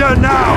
here now!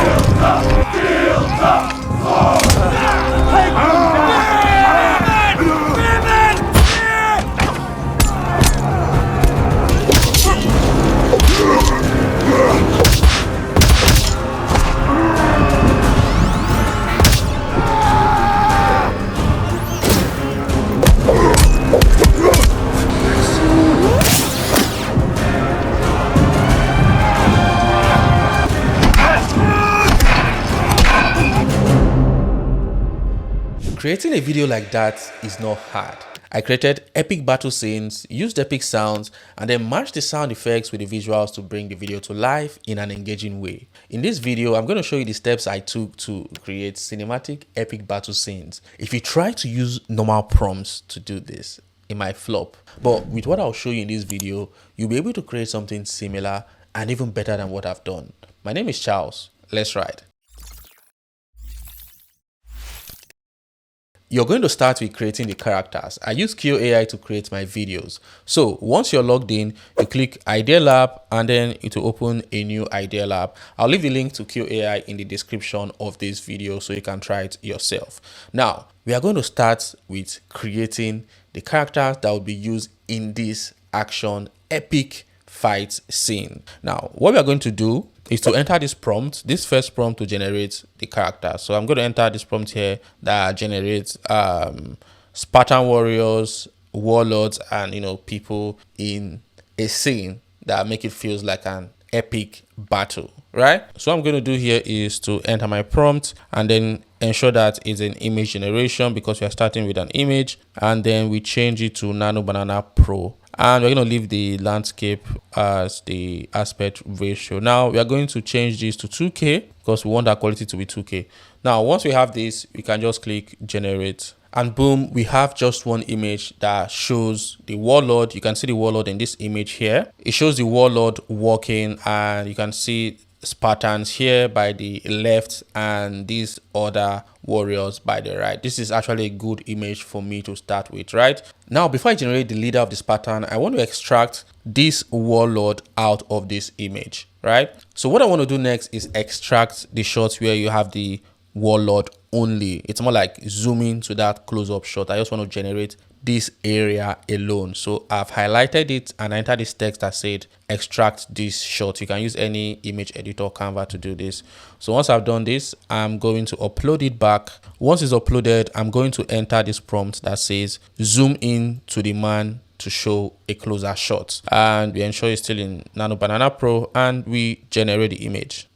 Creating a video like that is not hard. I created epic battle scenes, used epic sounds, and then matched the sound effects with the visuals to bring the video to life in an engaging way. In this video, I'm going to show you the steps I took to create cinematic epic battle scenes. If you try to use normal prompts to do this, it might flop. But with what I'll show you in this video, you'll be able to create something similar and even better than what I've done. My name is Charles. Let's ride. You're going to start with creating the characters. I use Keoo AI to create my videos. So once you're logged in, you click Idea Lab and then it will open a new Idea Lab. I'll leave the link to Keoo AI in the description of this video so you can try it yourself. Now, we are going to start with creating the characters that will be used in this action epic fight scene. Now, what we are going to do is to enter this prompt, this first prompt to generate the character. So I'm going to enter this prompt here that generates Spartan warriors, warlords, and people in a scene that make it feels like an epic battle, right? So what I'm going to do here is to enter my prompt and then ensure that it's an image generation because we are starting with an image, and then we change it to Nano Banana Pro. And we're going to leave the landscape as the aspect ratio. Now we are going to change this to 2K because we want our quality to be 2K. Now, once we have this, we can just click generate. And boom, we have just one image that shows the warlord. You can see the warlord in this image here. It shows the warlord walking, and you can see Spartans here by the left and these other warriors by the right. This is actually a good image for me to start with, right? Now, before I generate the leader of the Spartan, I want to extract this warlord out of this image, right? So what I want to do next is extract the shots where you have the warlord only. It's more like zooming to that close-up shot. I just want to generate this area alone. So I've highlighted it and I entered this text that said extract this shot. You can use any image editor, Canva, to do this. So once I've done this, I'm going to upload it back. Once it's uploaded, I'm going to enter this prompt that says zoom in to the man to show a closer shot, and we ensure it's still in Nano Banana Pro, and we generate the image.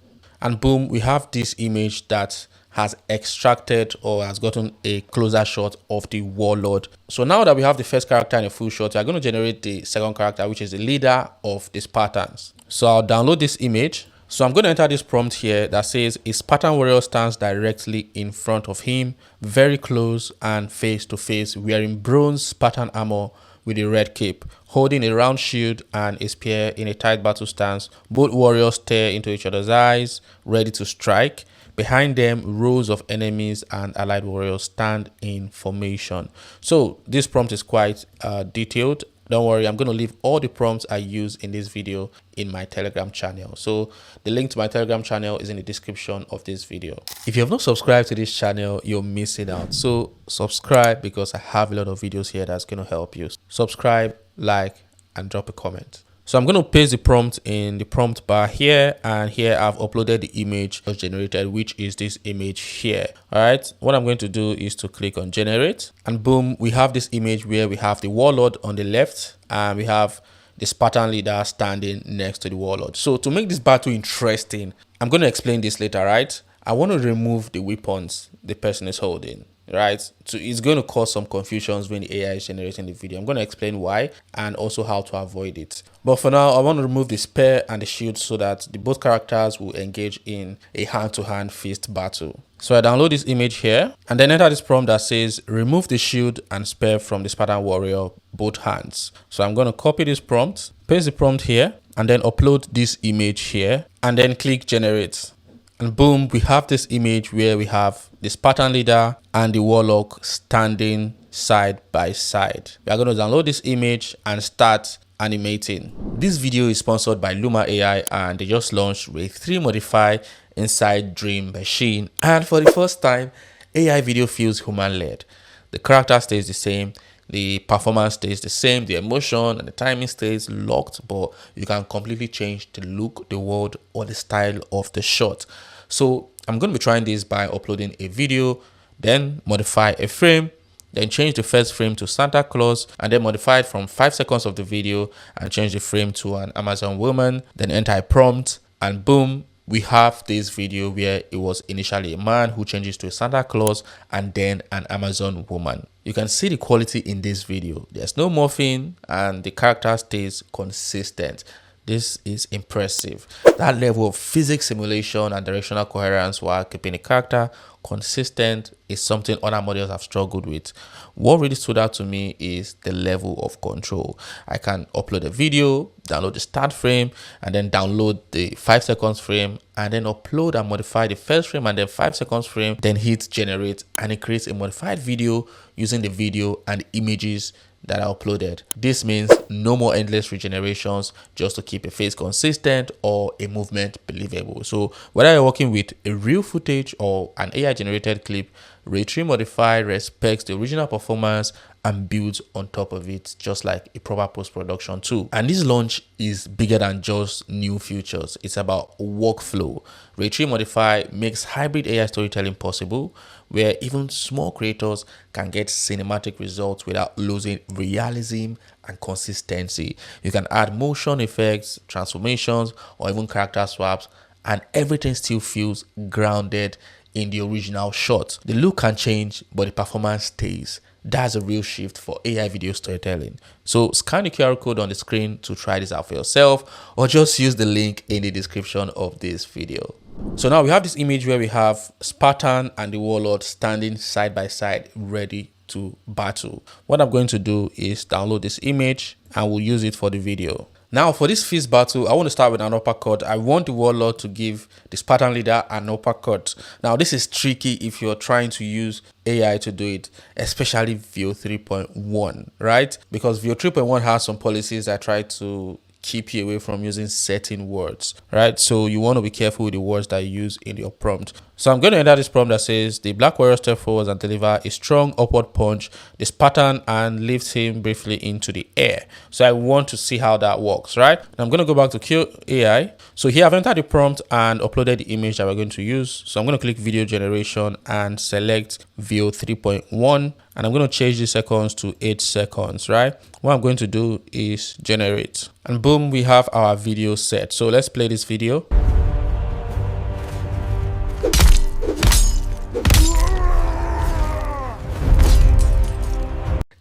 And boom, we have this image that has extracted or has gotten a closer shot of the warlord. So now that we have the first character in a full shot, we are going to generate the second character, which is the leader of the Spartans. So I'll download this image. So I'm going to enter this prompt here that says a Spartan warrior stands directly in front of him, very close and face to face, wearing bronze Spartan armor with a red cape, holding a round shield and a spear in a tight battle stance. Both warriors stare into each other's eyes, ready to strike. Behind them, rows of enemies and allied warriors stand in formation. So this prompt is quite detailed. Don't worry, I'm going to leave all the prompts I use in this video in my Telegram channel. So the link to my Telegram channel is in the description of this video. If you have not subscribed to this channel, you're missing out. So subscribe because I have a lot of videos here that's going to help you. Subscribe, like, and drop a comment. So I'm going to paste the prompt in the prompt bar here, and here I've uploaded the image just generated, which is this image here. All right, what I'm going to do is to click on generate, and boom, we have this image where we have the warlord on the left and we have the Spartan leader standing next to the warlord. So to make this battle interesting, I'm going to explain this later, right? I want to remove the weapons the person is holding, right? So it's going to cause some confusions when the AI is generating the video. I'm going to explain why and also how to avoid it. But for now, I want to remove the spear and the shield so that both characters will engage in a hand-to-hand fist battle. So I download this image here and then enter this prompt that says remove the shield and spear from the Spartan warrior, both hands. So I'm going to copy this prompt, paste the prompt here, and then upload this image here and then click generate. And boom, we have this image where we have the Spartan leader and the warlock standing side by side. We are going to download this image and start animating. This video is sponsored by Luma AI, and they just launched Wave 3 Modify inside Dream Machine. And for the first time, AI video feels human-led. The character stays the same, the performance stays the same, the emotion and the timing stays locked, but you can completely change the look, the world, or the style of the shot. So I'm going to be trying this by uploading a video, then modify a frame, then change the first frame to Santa Claus, and then modify it from 5 seconds of the video and change the frame to an Amazon woman, then enter a prompt, and boom, we have this video where it was initially a man who changes to a Santa Claus and then an Amazon woman. You can see the quality in this video. There's no morphing and the character stays consistent. This is impressive. That level of physics simulation and directional coherence while keeping the character consistent is something other models have struggled with. What really stood out to me is the level of control. I can upload a video, download the start frame, and then download the 5 seconds frame, and then upload and modify the first frame and then 5 seconds frame, then hit generate, and it creates a modified video using the video and images that I uploaded. This means no more endless regenerations just to keep a face consistent or a movement believable. So whether you're working with a real footage or an AI generated clip, Ray Tree Modify respects the original performance and builds on top of it, just like a proper post-production tool. And this launch is bigger than just new features. It's about workflow. Ray Tree Modify makes hybrid AI storytelling possible, where even small creators can get cinematic results without losing realism and consistency. You can add motion effects, transformations, or even character swaps, and everything still feels grounded in the original shot. The look can change, but the performance stays. That's a real shift for AI video storytelling. So scan the QR code on the screen to try this out for yourself, or just use the link in the description of this video. So now we have this image where we have Spartan and the Warlord standing side by side, ready to battle. What I'm going to do is download this image and we'll use it for the video. Now for this fist battle, I want to start with an uppercut. I want the Warlord to give the Spartan leader an uppercut. Now this is tricky if you're trying to use AI to do it, especially VO 3.1, right? Because VO 3.1 has some policies that try to keep you away from using certain words, right? So you want to be careful with the words that you use in your prompt. So I'm going to enter this prompt that says the Black Warrior step forwards and deliver a strong upward punch, the Spartan, and lifts him briefly into the air. So I want to see how that works, right? Now I'm going to go back to Keoo AI. So here I've entered the prompt and uploaded the image that we're going to use. So I'm going to click video generation and select VO 3.1, and I'm going to change the seconds to 8 seconds, right? What I'm going to do is generate, and boom, we have our video set. So let's play this video.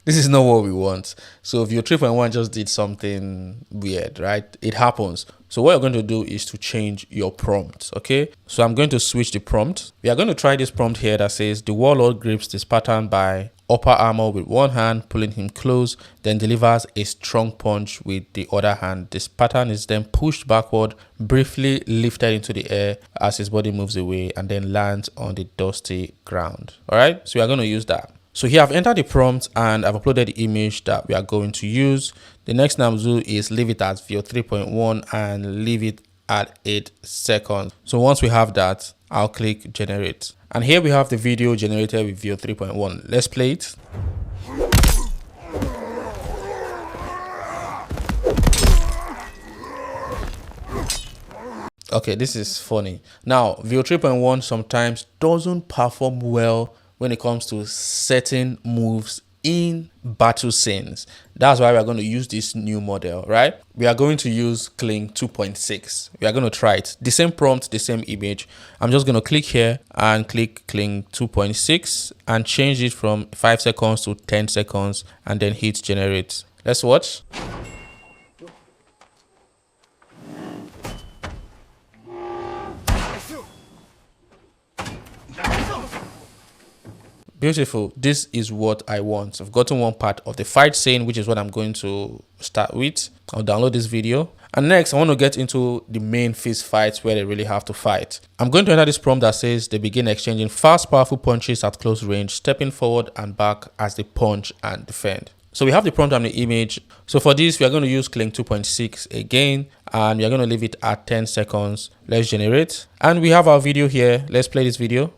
This is not what we want. So if your 3.1 just did something weird, right? It happens. So what you're going to do is to change your prompt, okay? So I'm going to switch the prompt. We are going to try this prompt here that says the Warlord grips the Spartan by upper armor with one hand, pulling him close, then delivers a strong punch with the other hand. The Spartan is then pushed backward, briefly lifted into the air as his body moves away, and then lands on the dusty ground. All right, so we are going to use that. So here I've entered the prompt and I've uploaded the image that we are going to use. The next thing I'm going to do is leave it at VO 3.1 and leave it at 8 seconds. So once we have that, I'll click generate. And here we have the video generated with VO 3.1. Let's play it. Okay, this is funny. Now, VO 3.1 sometimes doesn't perform well when it comes to certain moves in battle scenes. That's why we're going to use this new model, right? We are going to use Kling 2.6. We are going to try it. The same prompt, the same image. I'm just going to click here and click Kling 2.6 and change it from 5 seconds to 10 seconds and then hit generate. Let's watch. Beautiful. This is what I want. I've gotten one part of the fight scene, which is what I'm going to start with. I'll download this video. And next, I want to get into the main fist fights where they really have to fight. I'm going to enter this prompt that says they begin exchanging fast, powerful punches at close range, stepping forward and back as they punch and defend. So we have the prompt and the image. So for this, we are going to use Kling 2.6 again, and we are going to leave it at 10 seconds. Let's generate. And we have our video here. Let's play this video.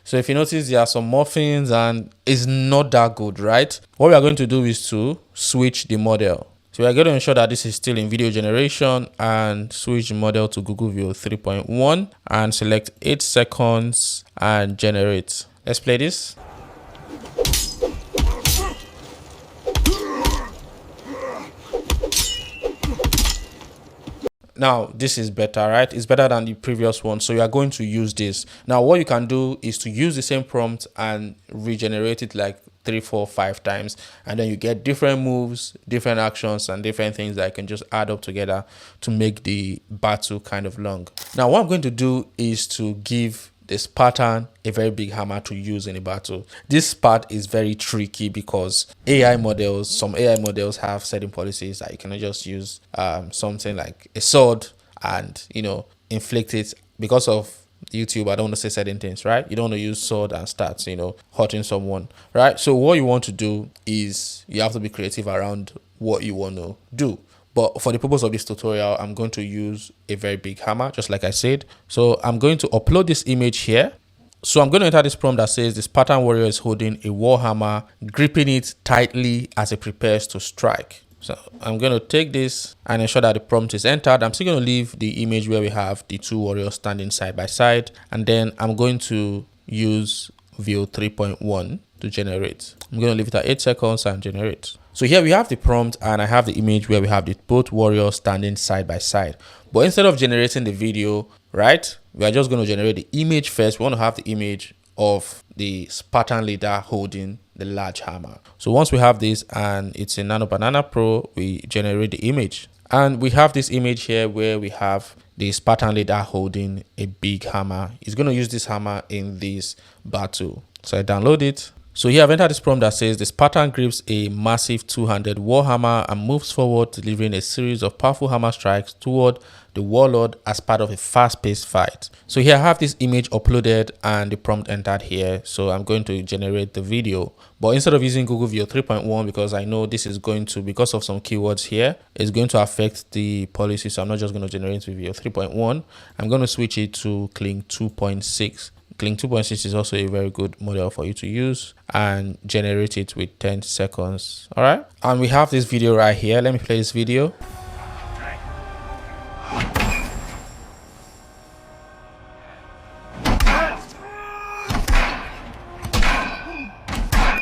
So if you notice, there are some morphings and it's not that good, right? What we are going to do is to switch the model. So we are going to ensure that this is still in video generation and switch the model to Google Veo 3.1 and select 8 seconds and generate. Let's play this. Now, this is better, right? It's better than the previous one. So you are going to use this. Now, what you can do is to use the same prompt and regenerate it like 3, 4, 5 times. And then you get different moves, different actions, and different things that you can just add up together to make the battle kind of long. Now, what I'm going to do is to give this pattern a very big hammer to use in a battle. This part is very tricky because some AI models have certain policies that you cannot just use something like a sword and, inflict it. Because of YouTube, I don't want to say certain things, right? You don't want to use sword and start, hurting someone, right? So what you want to do is you have to be creative around what you want to do. But for the purpose of this tutorial, I'm going to use a very big hammer, just like I said. So I'm going to upload this image here. So I'm going to enter this prompt that says this pattern warrior is holding a war hammer, gripping it tightly as it prepares to strike. So I'm going to take this and ensure that the prompt is entered. I'm still going to leave the image where we have the two warriors standing side by side. And then I'm going to use Veo 3.1 to generate. I'm going to leave it at 8 seconds and generate. So here we have the prompt and I have the image where we have the both warriors standing side by side. But instead of generating the video, right, we are just going to generate the image first. We want to have the image of the Spartan leader holding the large hammer. So once we have this and it's in Nano Banana Pro, we generate the image. And we have this image here where we have the Spartan leader holding a big hammer. He's going to use this hammer in this battle. So I download it. So here I've entered this prompt that says the Spartan grips a massive two-handed warhammer and moves forward, delivering a series of powerful hammer strikes toward the warlord as part of a fast-paced fight. So here I have this image uploaded and the prompt entered here. So I'm going to generate the video. But instead of using Google Veo 3.1, because I know this is going to, because of some keywords here, it's going to affect the policy. So I'm not just going to generate with Veo 3.1. I'm going to switch it to Kling 2.6. Kling 2.6 is also a very good model for you to use and generate it with 10 seconds. All right. And we have this video right here. Let me play this video.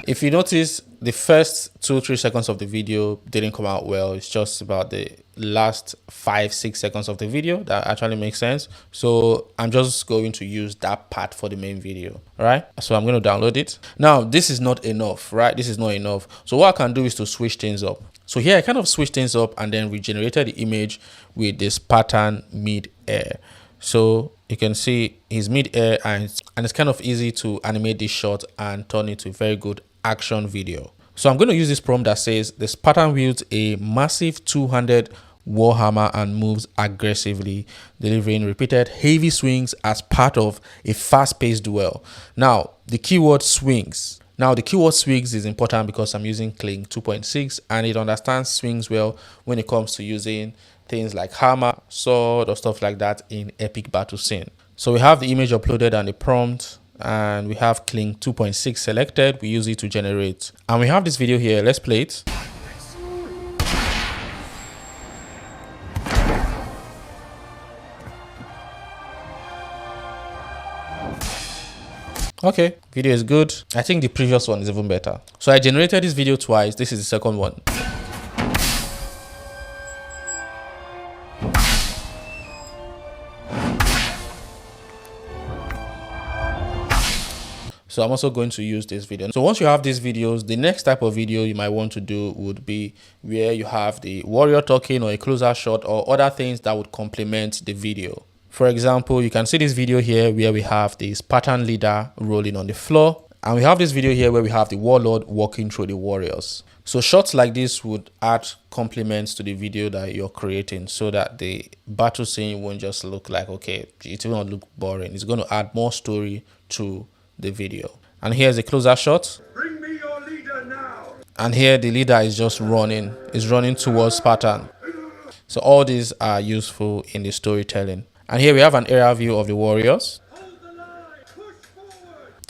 If you notice, the first 2-3 seconds of the video didn't come out well. It's just about the last 5-6 seconds of the video that actually makes sense. So I'm just going to use that part for the main video. All right. So I'm going to download it. Now, this is not enough, right? This is not enough. So what I can do is to switch things up. So here I kind of switched things up and then regenerated the image with this pattern mid-air. So you can see he's mid-air and it's kind of easy to animate this shot and turn it to a very good action video. So I'm going to use this prompt that says this pattern wields a massive two-handed warhammer and moves aggressively, delivering repeated heavy swings as part of a fast-paced duel. Now, the keyword swings. Now, the keyword swings is important because I'm using Kling 2.6 and it understands swings well when it comes to using things like hammer, sword, or stuff like that in epic battle scene. So we have the image uploaded and the prompt, and we have Kling 2.6 selected. We use it to generate. And we have this video here. Let's play it. Okay, video is good. I think the previous one is even better. So I generated this video twice. This is the second one. So I'm also going to use this video. So once you have these videos, the next type of video you might want to do would be where you have the warrior talking or a closer shot or other things that would complement the video. For example, you can see this video here where we have the Spartan leader rolling on the floor. And we have this video here where we have the warlord walking through the warriors. So shots like this would add complements to the video that you're creating so that the battle scene won't just look like, okay, it won't look boring. It's going to add more story to the video. And here's a closer shot. Bring me your leader now. And here the leader is just running, is running towards Spartan. So all these are useful in the storytelling. And here we have an aerial view of the warriors.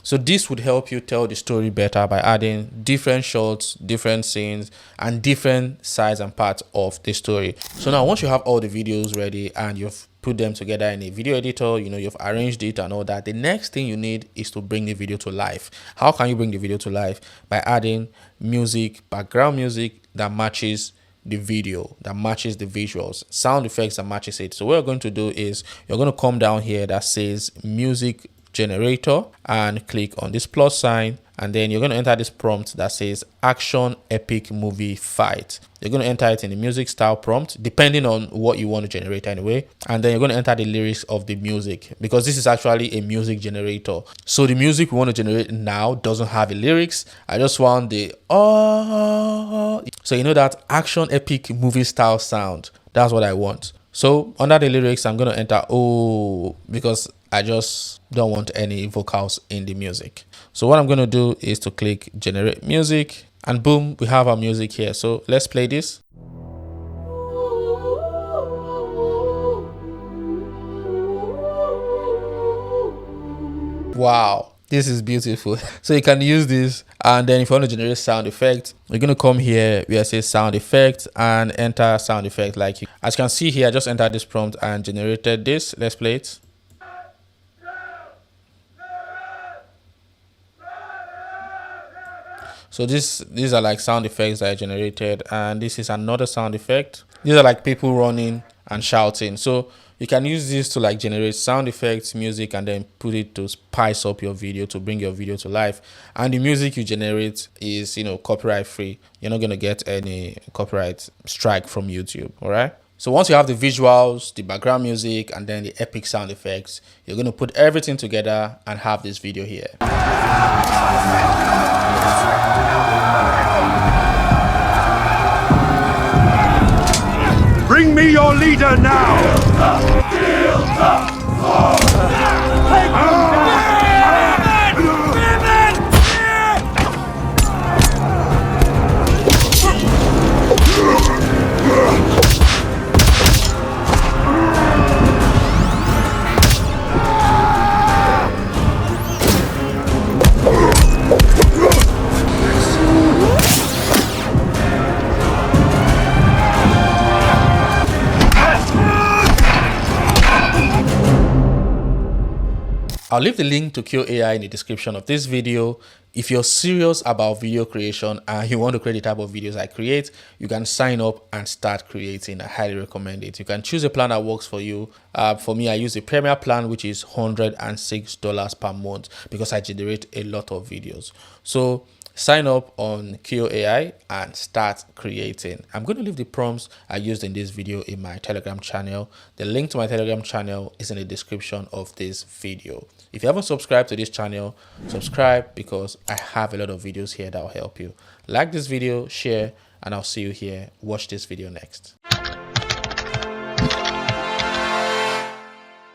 So this would help you tell the story better by adding different shots, different scenes, and different sides and parts of the story. So now once you have all the videos ready and you've put them together in a video editor, you've arranged it and all that, the next thing you need is to bring the video to life. How can you bring the video to life? By adding music, background music that matches the video, that matches the visuals, sound effects that matches it. So what you're going to do is you're going to come down here that says music generator and click on this plus sign, and then you're going to enter this prompt that says action epic movie fight. You're going to enter it in the music style prompt depending on what you want to generate anyway, and then you're going to enter the lyrics of the music because this is actually a music generator. So the music we want to generate now doesn't have the lyrics. I just want the so that action epic movie style sound. That's what I want. So under the lyrics I'm going to enter because I just don't want any vocals in the music. So what I'm going to do is to click generate music, and boom, we have our music here. So let's play this. Wow, this is beautiful. So you can use this, and then if you want to generate sound effect, you're going to come here where it says sound effect and enter sound effect. As you can see here, I just entered this prompt and generated this. Let's play it. So these are like sound effects that I generated, and this is another sound effect. These are like people running and shouting. So you can use this to generate sound effects, music, and then put it to spice up your video, to bring your video to life. And the music you generate is copyright free. You're not going to get any copyright strike from YouTube. All right. So once you have the visuals, the background music, and then the epic sound effects, you're going to put everything together and have this video here. Bring me your leader now! I'll leave the link to Keoo AI in the description of this video. If you're serious about video creation and you want to create the type of videos I create, you can sign up and start creating. I highly recommend it. You can choose a plan that works for you. For me, I use the Premier plan, which is $106 per month because I generate a lot of videos. So sign up on Keoo AI and start creating. I'm going to leave the prompts I used in this video in my Telegram channel. The link to my Telegram channel is in the description of this video. If you haven't subscribed to this channel, subscribe because I have a lot of videos here that will help you. Like this video, share, and I'll see you here. Watch this video next.